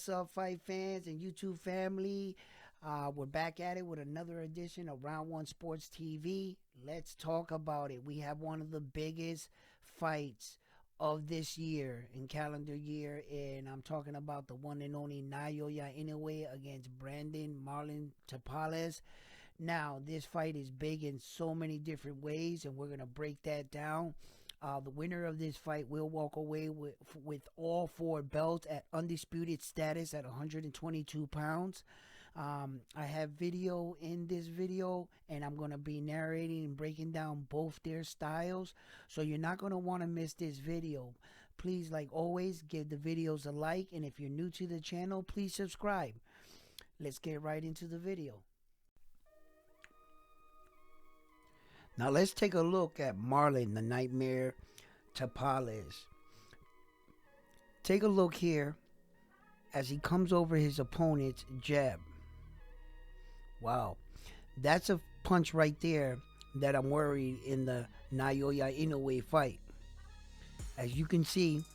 up, fight fans and YouTube family? We're back at it with another edition of Round One Sports TV. Let's talk about it. We have one of the biggest fights of this year in calendar year, and I'm talking about the one and only Naoya Inoue against Marlon Tapales. Now, this fight is big in so many different ways, and we're going to break that down. The winner of this fight will walk away with all four belts at undisputed status at 122 pounds. I have video in this video, and I'm going to be narrating and breaking down both their styles, so you're not going to want to miss this video. Please, like always, give the videos a like, and if you're new to the channel, please subscribe. Let's get right into the video. Now let's take a look at Marlon, the Nightmare Tapales. Take a look here as he comes over his opponent's jab. Wow, that's a punch right there that I'm worried in the Naoya Inoue fight. As you can see,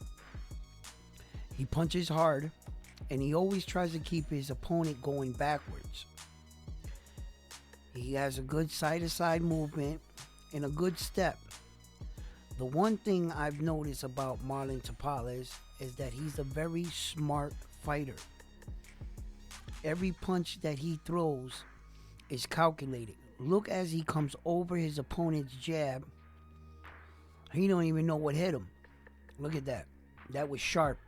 he punches hard, and he always tries to keep his opponent going backwards. He has a good side-to-side movement and a good step. The one thing I've noticed about Marlon Tapales is that he's a very smart fighter. Every punch that he throws is calculated. Look as he comes over his opponent's jab. He don't even know what hit him. Look at that. That was sharp.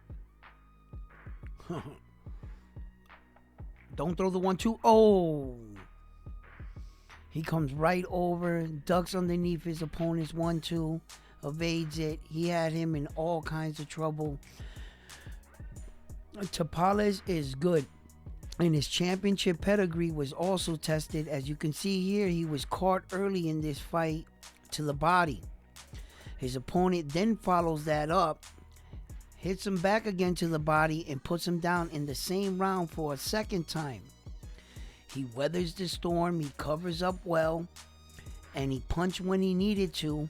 Don't throw the 1-2. Oh! He comes right over, ducks underneath his opponent's 1-2, evades it. He had him in all kinds of trouble. Tapales is good, and his championship pedigree was also tested. As you can see here, he was caught early in this fight to the body. His opponent then follows that up, hits him back again to the body, and puts him down in the same round for a second time. He weathers the storm, he covers up well, and he punched when he needed to.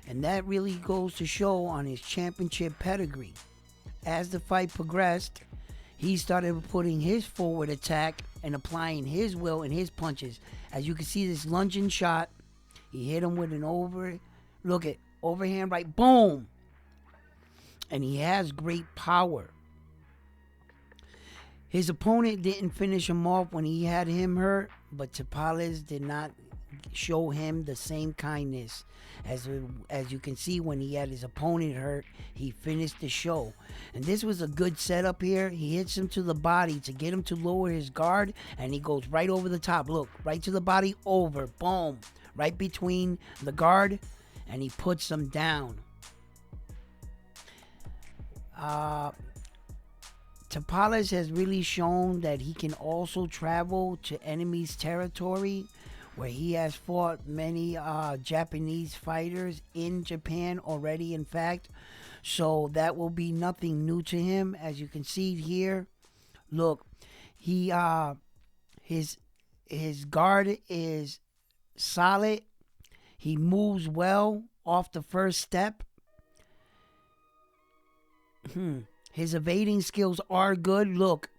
And that really goes to show on his championship pedigree. As the fight progressed, he started putting his forward attack and applying his will and his punches. As you can see, this lunging shot, he hit him with an overhand right, boom! And he has great power. His opponent didn't finish him off when he had him hurt, but Tapales did not show him the same kindness. As you can see, when he had his opponent hurt, he finished the show. And this was a good setup here. He hits him to the body to get him to lower his guard, and he goes right over the top. Look, right to the body, over, boom, right between the guard, and he puts him down. Tapales has really shown that he can also travel to enemy's territory, where he has fought many Japanese fighters in Japan already, in fact. So that will be nothing new to him. As you can see here, look, he his guard is solid. He moves well off the first step. His evading skills are good. Look.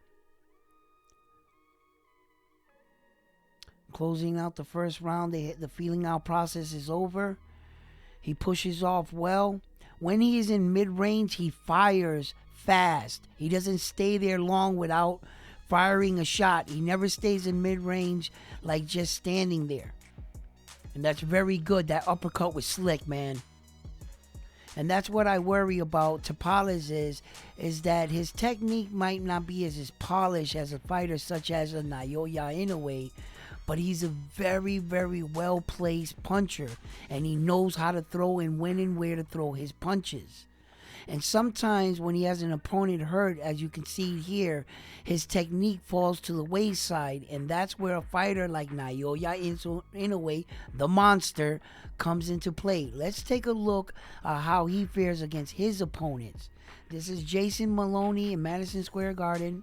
Closing out the first round, the feeling out process is over. He pushes off well. When he is in mid-range, he fires fast. He doesn't stay there long without firing a shot. He never stays in mid-range like just standing there. And that's very good. That uppercut was slick, man. And that's what I worry about Tapales is that his technique might not be as polished as a fighter such as a Naoya Inoue, but he's a very, very well-placed puncher, and he knows how to throw and when and where to throw his punches. And sometimes when he has an opponent hurt, as you can see here, his technique falls to the wayside, and that's where a fighter like Naoya Inoue, the monster, comes into play. Let's take a look at how he fares against his opponents. This is Jason Maloney in Madison Square Garden.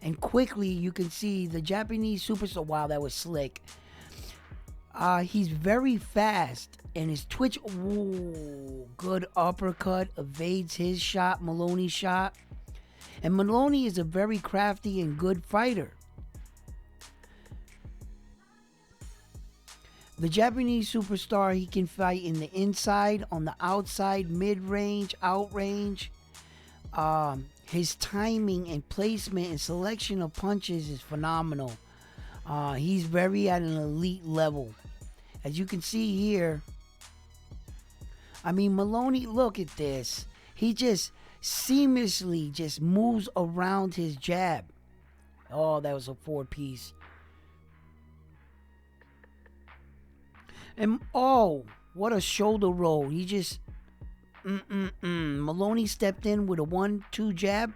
And quickly, you can see the Japanese superstar. Wow, that was slick. He's very fast, and his twitch, ooh, good uppercut, evades his shot, Maloney's shot. And Maloney is a very crafty and good fighter. The Japanese superstar, he can fight in the inside, on the outside, mid-range, outrange. His timing and placement and selection of punches is phenomenal. He's very at an elite level. As you can see here, I mean, Maloney, look at this. He just seamlessly just moves around his jab. Oh, that was a 4-piece. And oh, what a shoulder roll. He just Maloney stepped in with a 1-2 jab.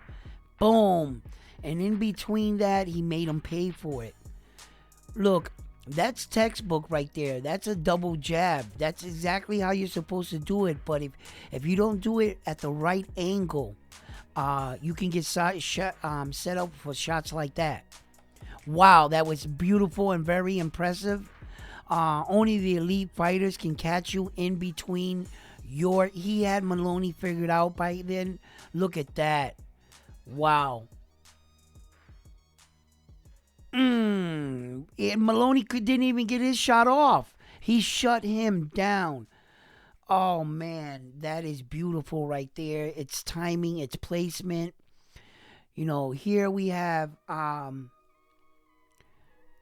Boom. And in between that, he made him pay for it. Look, that's textbook right there. That's a double jab. That's exactly how you're supposed to do it. But if you don't do it at the right angle, you can get set up for shots like that. Wow, that was beautiful and very impressive. Only the elite fighters can catch you in between he had Maloney figured out by then. Look at that. Wow. Maloney didn't even get his shot off. He shut him down. Oh, man, that is beautiful right there. It's timing, it's placement. You know, here we have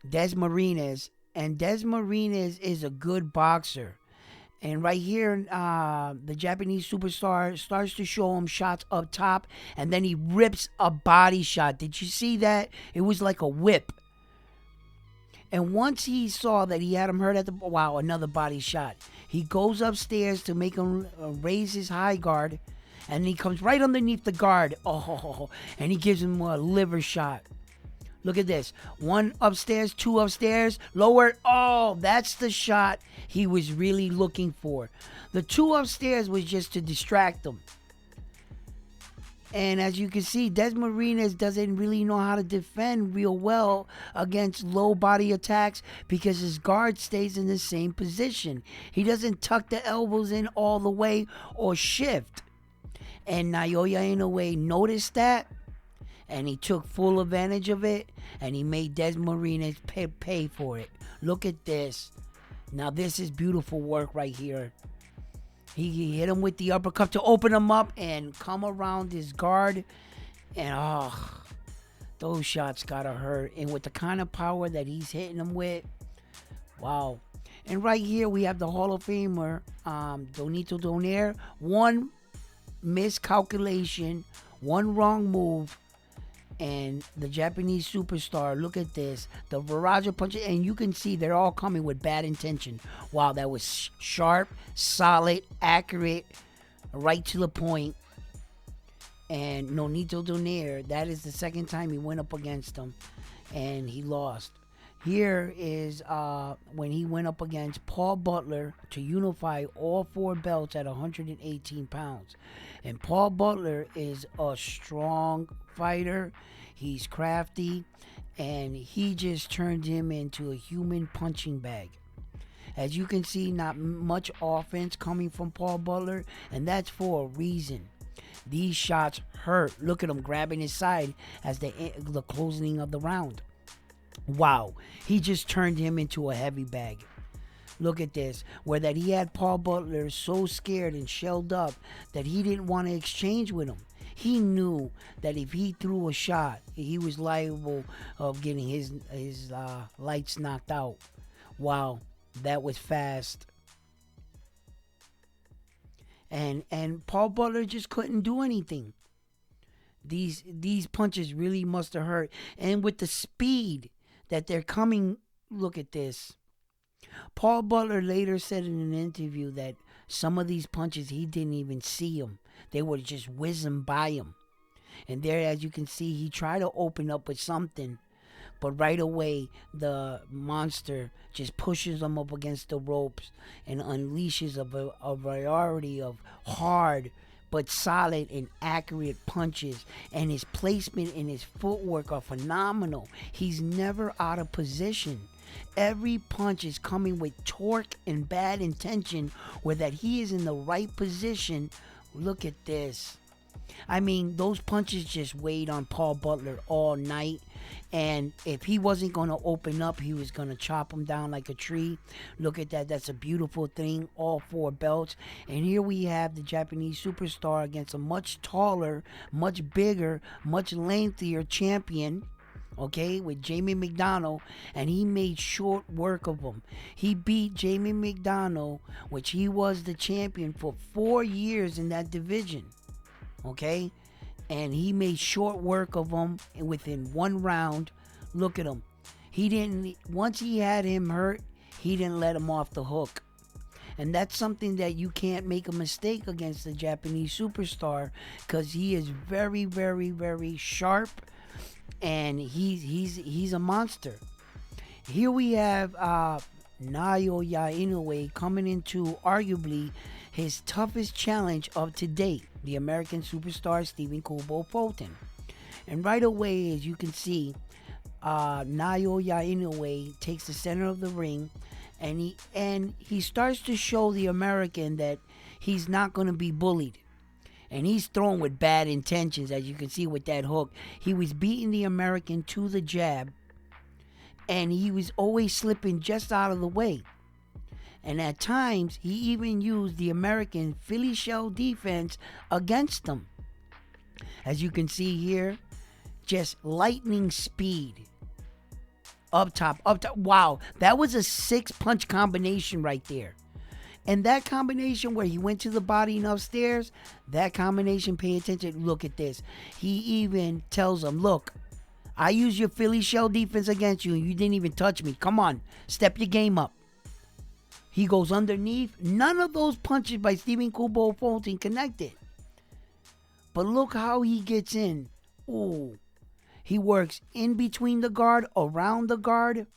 Des Marines. And Des Marines is a good boxer. And right here, the Japanese superstar starts to show him shots up top. And then he rips a body shot. Did you see that? It was like a whip. And once he saw that he had him hurt at the... Wow, another body shot. He goes upstairs to make him raise his high guard. And he comes right underneath the guard. Oh, and he gives him a liver shot. Look at this. 1 upstairs, 2 upstairs, lower. Oh, that's the shot he was really looking for. The 2 upstairs was just to distract him. And as you can see, Des Marines doesn't really know how to defend real well against low body attacks because his guard stays in the same position. He doesn't tuck the elbows in all the way or shift. And Naoya Inoue noticed that. And he took full advantage of it. And he made Des Marines pay for it. Look at this. Now this is beautiful work right here. He hit him with the uppercut to open him up and come around his guard. And those shots gotta hurt. And with the kind of power that he's hitting him with. Wow. And right here we have the Hall of Famer, Donaire. 1 miscalculation. 1 wrong move. And the Japanese superstar, look at this. The barrage of punches, and you can see they're all coming with bad intention. Wow, that was sharp, solid, accurate, right to the point. And Nonito Donaire, that is the second time he went up against him, and he lost. Here is when he went up against Paul Butler to unify all 4 belts at 118 pounds. And Paul Butler is a strong fighter. He's crafty. And he just turned him into a human punching bag. As you can see, not much offense coming from Paul Butler. And that's for a reason. These shots hurt. Look at him grabbing his side as the closing of the round. Wow, he just turned him into a heavy bag. Look at this, where that he had Paul Butler so scared and shelled up that he didn't want to exchange with him. He knew that if he threw a shot, he was liable of getting his lights knocked out. Wow, that was fast. And Paul Butler just couldn't do anything. These punches really must have hurt. And with the speed that they're coming, look at this. Paul Butler later said in an interview that some of these punches he didn't even see them. They would just whizzing by him. And there, as you can see, he tried to open up with something, but right away the monster just pushes him up against the ropes and unleashes a variety of hard but solid and accurate punches, and his placement and his footwork are phenomenal. He's never out of position. Every punch is coming with torque and bad intention, where that he is in the right position. Look at this. I mean, those punches just weighed on Paul Butler all night. And if he wasn't going to open up, he was going to chop him down like a tree. Look at that. That's a beautiful thing. All 4 belts. And here we have the Japanese superstar against a much taller, much bigger, much lengthier champion. Okay, with Jamie McDonald, and he made short work of him. He beat Jamie McDonald, which he was the champion for 4 years in that division. Okay, and he made short work of him within 1 round. Look at him. He didn't, once he had him hurt, he didn't let him off the hook. And that's something that you can't make a mistake against the Japanese superstar, because he is very, very, very sharp, and he's a monster. Here we have Naoya Inoue coming into arguably his toughest challenge of to date, the American superstar Stephen Kubo Fulton. And right away, as you can see, Naoya Inoue takes the center of the ring, and he starts to show the American that he's not going to be bullied. And he's throwing with bad intentions, as you can see with that hook. He was beating the American to the jab, and he was always slipping just out of the way. And at times, he even used the American Philly shell defense against him. As you can see here, just lightning speed. Up top, up top. Wow, that was a 6-punch combination right there. And that combination where he went to the body and upstairs, that combination, pay attention. Look at this. He even tells him, look, I used your Philly shell defense against you and you didn't even touch me. Come on, step your game up. He goes underneath. None of those punches by Stephen Kubo Fulton connected. But look how he gets in. Ooh. He works in between the guard, around the guard.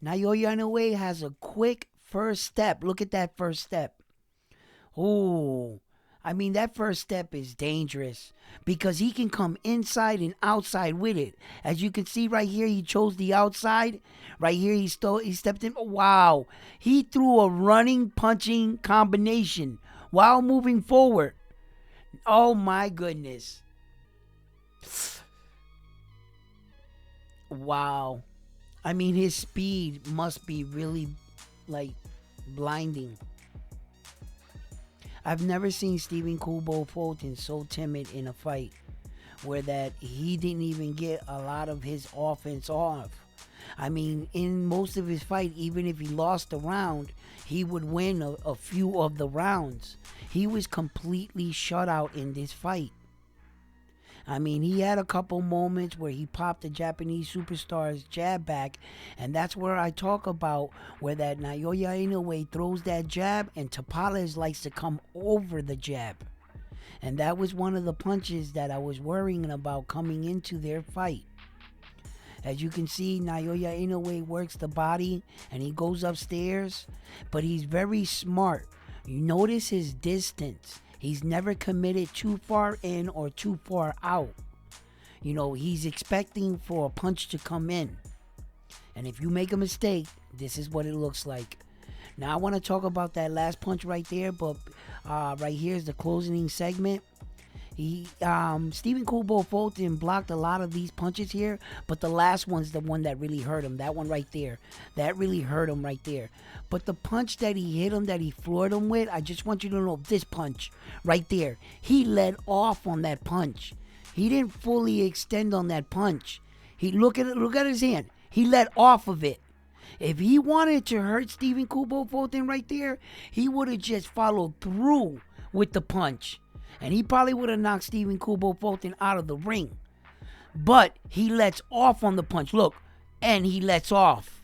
Naoya Inoue has a quick first step. Look at that first step. Oh, I mean, that first step is dangerous because he can come inside and outside with it. As you can see right here, he chose the outside. Right here, he stepped in. Wow. He threw a running, punching combination while moving forward. Oh, my goodness. Wow. I mean, his speed must be really, like, blinding. I've never seen Stephen Kubo Fulton so timid in a fight, where that he didn't even get a lot of his offense off. I mean, in most of his fight, even if he lost a round, he would win a few of the rounds. He was completely shut out in this fight. I mean, he had a couple moments where he popped the Japanese superstar's jab back, and that's where I talk about where that Naoya Inoue throws that jab, and Tapales likes to come over the jab. And that was one of the punches that I was worrying about coming into their fight. As you can see, Naoya Inoue works the body, and he goes upstairs, but he's very smart. You notice his distance. He's never committed too far in or too far out. You know, he's expecting for a punch to come in. And if you make a mistake, this is what it looks like. Now, I want to talk about that last punch right there, but right here is the closing segment. Stephen Kubo Fulton blocked a lot of these punches here, but the last one's the one that really hurt him. That one right there. That really hurt him right there. But the punch that he hit him, that he floored him with, I just want you to know this punch right there. He let off on that punch. He didn't fully extend on that punch. Look at his hand. He let off of it. If he wanted to hurt Stephen Kubo Fulton right there, he would have just followed through with the punch. And he probably would have knocked Stephen Kubo Fulton out of the ring. But he lets off on the punch. Look, and he lets off.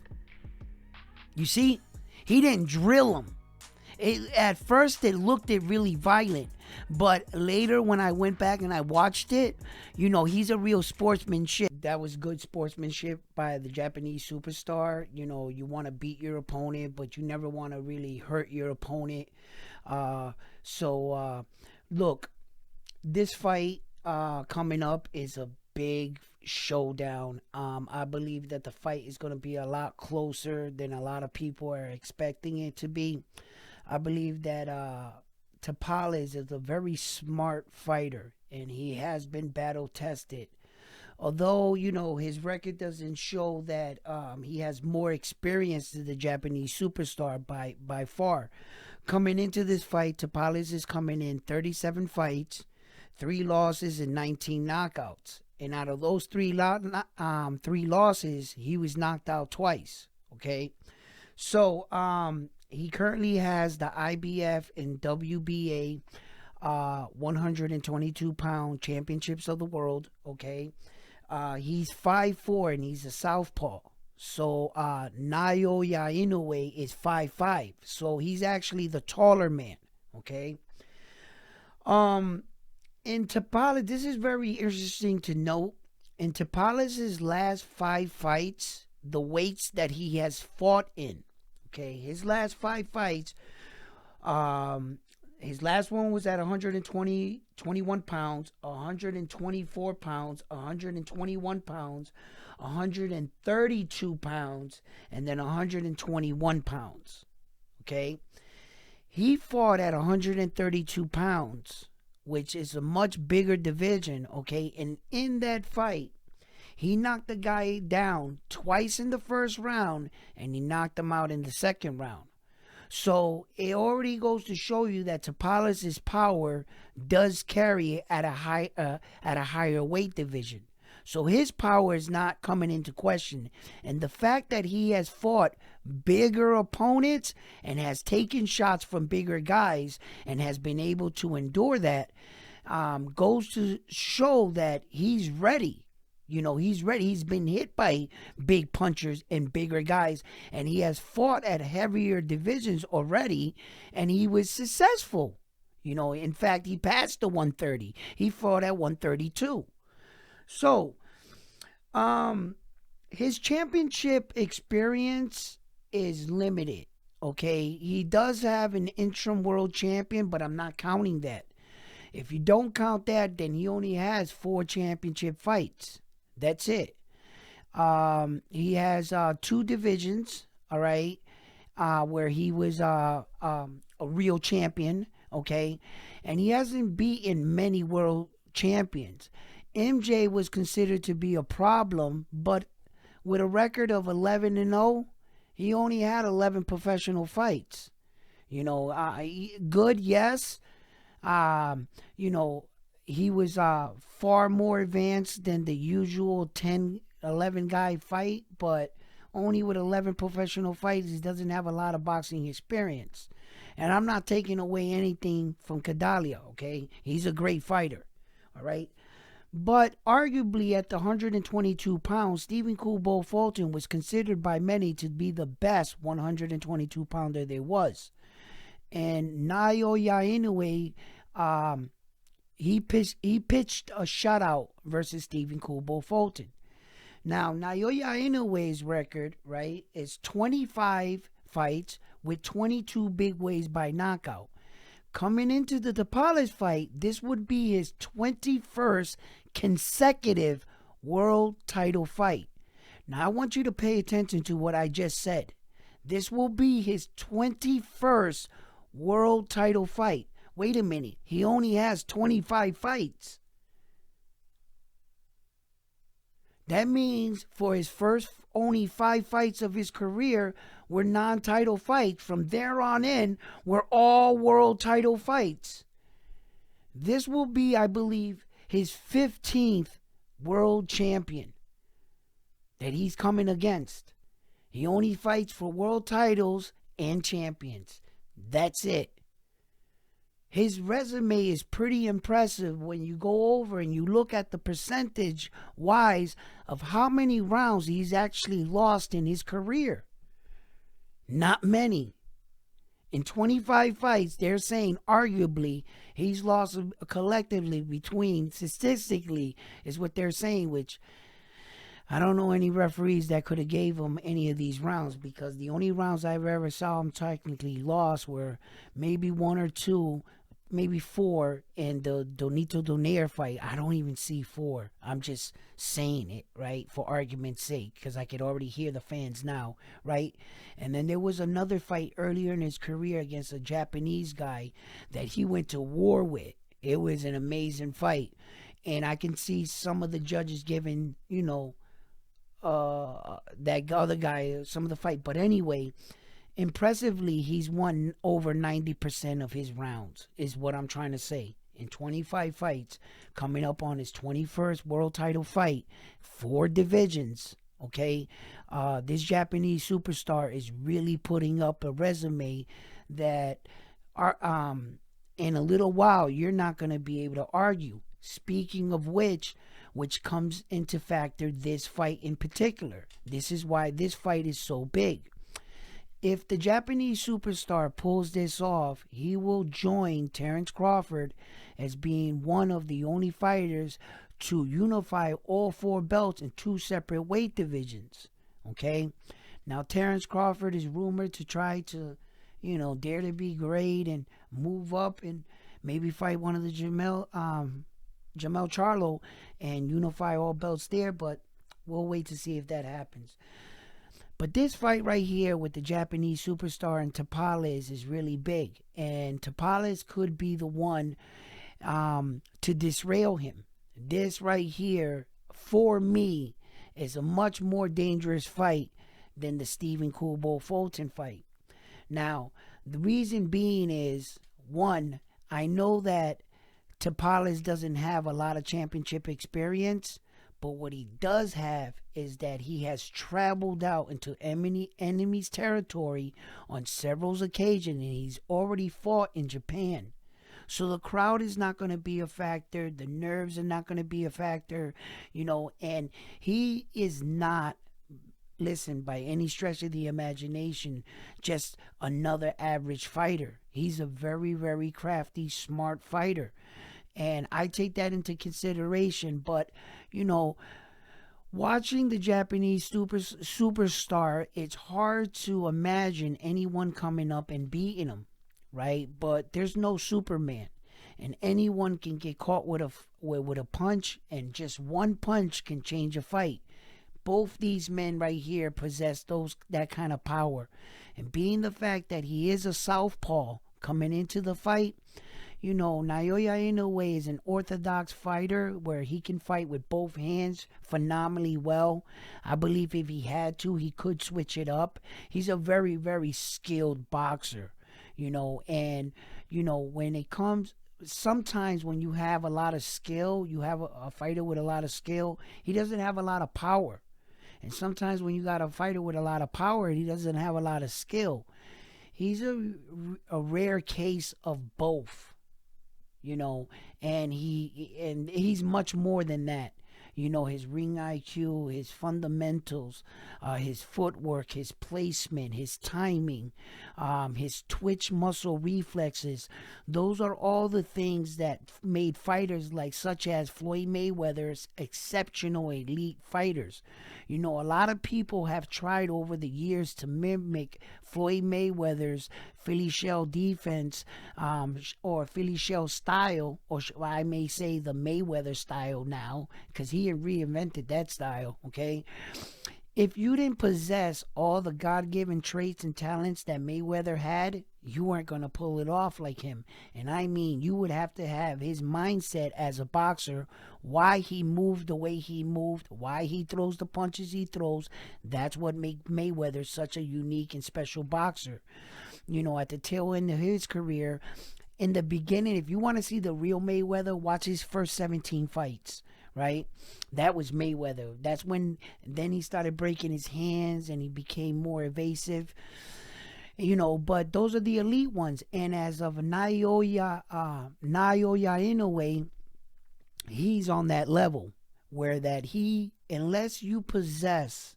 You see? He didn't drill him. At first, it looked really violent. But later, when I went back and I watched it, you know, he's a real sportsmanship. That was good sportsmanship by the Japanese superstar. You know, you want to beat your opponent, but you never want to really hurt your opponent. Look, this fight coming up is a big showdown. I believe that the fight is going to be a lot closer than a lot of people are expecting it to be. I believe that Tapales is a very smart fighter, and he has been battle tested. Although his record doesn't show that he has more experience than the Japanese superstar by far. Coming into this fight, Tapales is coming in 37 fights, 3 losses, and 19 knockouts. And out of those three losses, he was knocked out twice. Okay, so he currently has the IBF and WBA 122-pound championships of the world. Okay, he's 5'4" and he's a southpaw. So Naoya Inoue is 5'5", so he's actually the taller man. Okay. In Tapales, this is very interesting to note. In Tapales' last 5 fights, the weights that he has fought in, okay, his last 5 fights, his last one was at 21 pounds, 124 pounds, 121 pounds, 132 pounds, and then 121 pounds. Okay, he fought at 132 pounds, which is a much bigger division. Okay, and in that fight, he knocked the guy down twice in the first round, and he knocked him out in the second round. So it already goes to show you that Tapales' power does carry at a higher weight division. So his power is not coming into question. And the fact that he has fought bigger opponents and has taken shots from bigger guys and has been able to endure that goes to show that he's ready. He's ready. He's been hit by big punchers and bigger guys, and he has fought at heavier divisions already, and he was successful. In fact, he passed the 130. He fought at 132. So, his championship experience is limited. Okay, he does have an interim world champion, but I'm not counting that. If you don't count that, then he only has 4 championship fights. That's it. He has 2 divisions, all right, where he was a real champion, okay, and he hasn't beaten many world champions. MJ was considered to be a problem, but with a record of 11-0, he only had 11 professional fights. Good, yes. He was far more advanced than the usual 10-11 guy fight, but only with 11 professional fights, he doesn't have a lot of boxing experience. And I'm not taking away anything from Kadalia, okay? He's a great fighter, all right? But arguably at the 122 pounds, Stephen Kubo Fulton was considered by many to be the best 122 pounder there was. And Naoya Inoue, he pitched a shutout versus Stephen Kubo Fulton. Now, Naoya Inoue's record, right, is 25 fights with 22 big ways by knockout. Coming into the Tapales fight, this would be his 21st consecutive world title fight. Now, I want you to pay attention to what I just said. This will be his 21st world title fight. Wait a minute. He only has 25 fights. That means for his first only 5 fights of his career were non-title fights. From there on in were all world title fights. This will be, I believe, his 15th world champion that he's coming against. He only fights for world titles and champions. That's it. His resume is pretty impressive when you go over and you look at the percentage wise of how many rounds he's actually lost in his career. Not many. In 25 fights, they're saying arguably he's lost collectively between, statistically, is what they're saying, which I don't know any referees that could have gave him any of these rounds, because the only rounds I've ever saw him technically lost were maybe 1 or 2 maybe 4 in the Donito Donaire fight. I don't even see 4. I'm just saying it, right, for argument's sake, because I could already hear the fans now, right? And then there was another fight earlier in his career against a Japanese guy that he went to war with. It was an amazing fight. And I can see some of the judges giving, that other guy some of the fight. But anyway, impressively, he's won over 90% of his rounds, is what I'm trying to say. In 25 fights, coming up on his 21st world title fight, 4 divisions, okay? This Japanese superstar is really putting up a resume that in a little while, you're not going to be able to argue. Speaking of which comes into factor this fight in particular. This is why this fight is so big. If the Japanese superstar pulls this off, he will join Terence Crawford as being one of the only fighters to unify all 4 belts in 2 separate weight divisions. Okay? Now, Terence Crawford is rumored to try to, dare to be great and move up and maybe fight one of the Jamel Charlo and unify all belts there, but we'll wait to see if that happens. But this fight right here with the Japanese superstar and Tapales is really big. And Tapales could be the one to disrail him. This right here, for me, is a much more dangerous fight than the Stephen Kubo Fulton fight. Now, the reason being is, one, I know that Tapales doesn't have a lot of championship experience, but what he does have is that he has traveled out into enemy's territory on several occasions, and he's already fought in Japan. So the crowd is not going to be a factor. The nerves are not going to be a factor, and he is not, listen, by any stretch of the imagination, just another average fighter. He's a very, very crafty, smart fighter. And I take that into consideration. But, watching the Japanese superstar, it's hard to imagine anyone coming up and beating him, right? But there's no Superman. And anyone can get caught with a punch, and just one punch can change a fight. Both these men right here possess that kind of power. And being the fact that he is a southpaw coming into the fight, Naoya Inoue is an orthodox fighter where he can fight with both hands phenomenally well. I believe if he had to, he could switch it up. He's a very, very skilled boxer, and, when it comes, sometimes when you have a lot of skill, you have a fighter with a lot of skill, he doesn't have a lot of power. And sometimes when you got a fighter with a lot of power, he doesn't have a lot of skill. He's a rare case of both. And he's much more than that. His ring IQ, his fundamentals, his footwork, his placement, his timing, his twitch muscle reflexes. Those are all the things that made fighters such as Floyd Mayweather's exceptional elite fighters. A lot of people have tried over the years to mimic Floyd Mayweather's Philly shell defense, or Philly shell style, or I may say the Mayweather style now, because he reinvented that style, okay? If you didn't possess all the God-given traits and talents that Mayweather had, you weren't going to pull it off like him. And I mean, you would have to have his mindset as a boxer, why he moved the way he moved, why he throws the punches he throws. That's what made Mayweather such a unique and special boxer. At the tail end of his career, in the beginning, if you want to see the real Mayweather, watch his first 17 fights. Right? That was Mayweather. That's when then he started breaking his hands and he became more evasive. But those are the elite ones. And as of Naoya Inoue, he's on that level where that he, unless you possess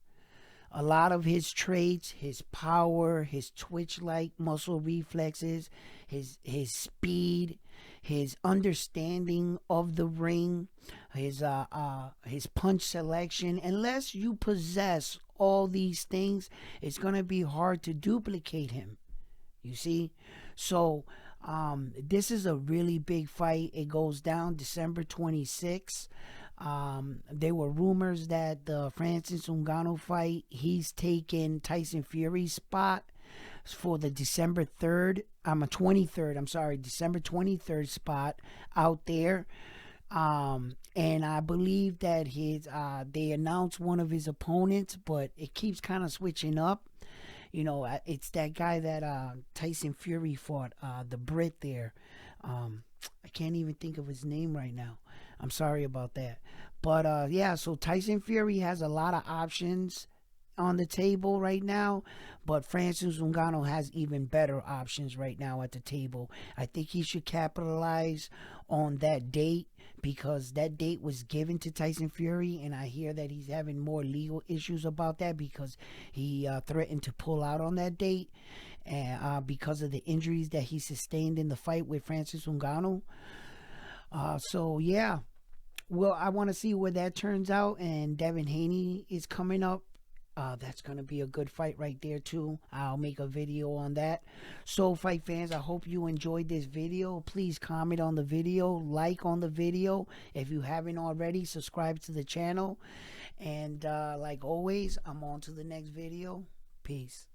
a lot of his traits, his power, his twitch-like muscle reflexes, his speed, his understanding of the ring, his punch selection. Unless you possess all these things, it's going to be hard to duplicate him. You see? So This is a really big fight. It goes down December 26th. There were rumors that the Francis Ngannou fight, he's taking Tyson Fury's spot for the December 3rd. I'm a 23rd. I'm sorry, December 23rd spot out there. And I believe that they announced one of his opponents, but it keeps kind of switching up. You know, it's that guy that Tyson Fury fought, the Brit there. I can't even think of his name right now. I'm sorry about that. But yeah, so Tyson Fury has a lot of options on the table right now, but Francis Ngannou has even better options right now at the table. I think he should capitalize on that date because that date was given to Tyson Fury, and I hear that he's having more legal issues about that because he threatened to pull out on that date and because of the injuries that he sustained in the fight with Francis Ngannou. So yeah, well, I want to see where that turns out, and Devin Haney is coming up. That's going to be a good fight right there too. I'll make a video on that. So fight fans, I hope you enjoyed this video. Please comment on the video, like on the video. If you haven't already, subscribe to the channel. And like always, I'm on to the next video. Peace.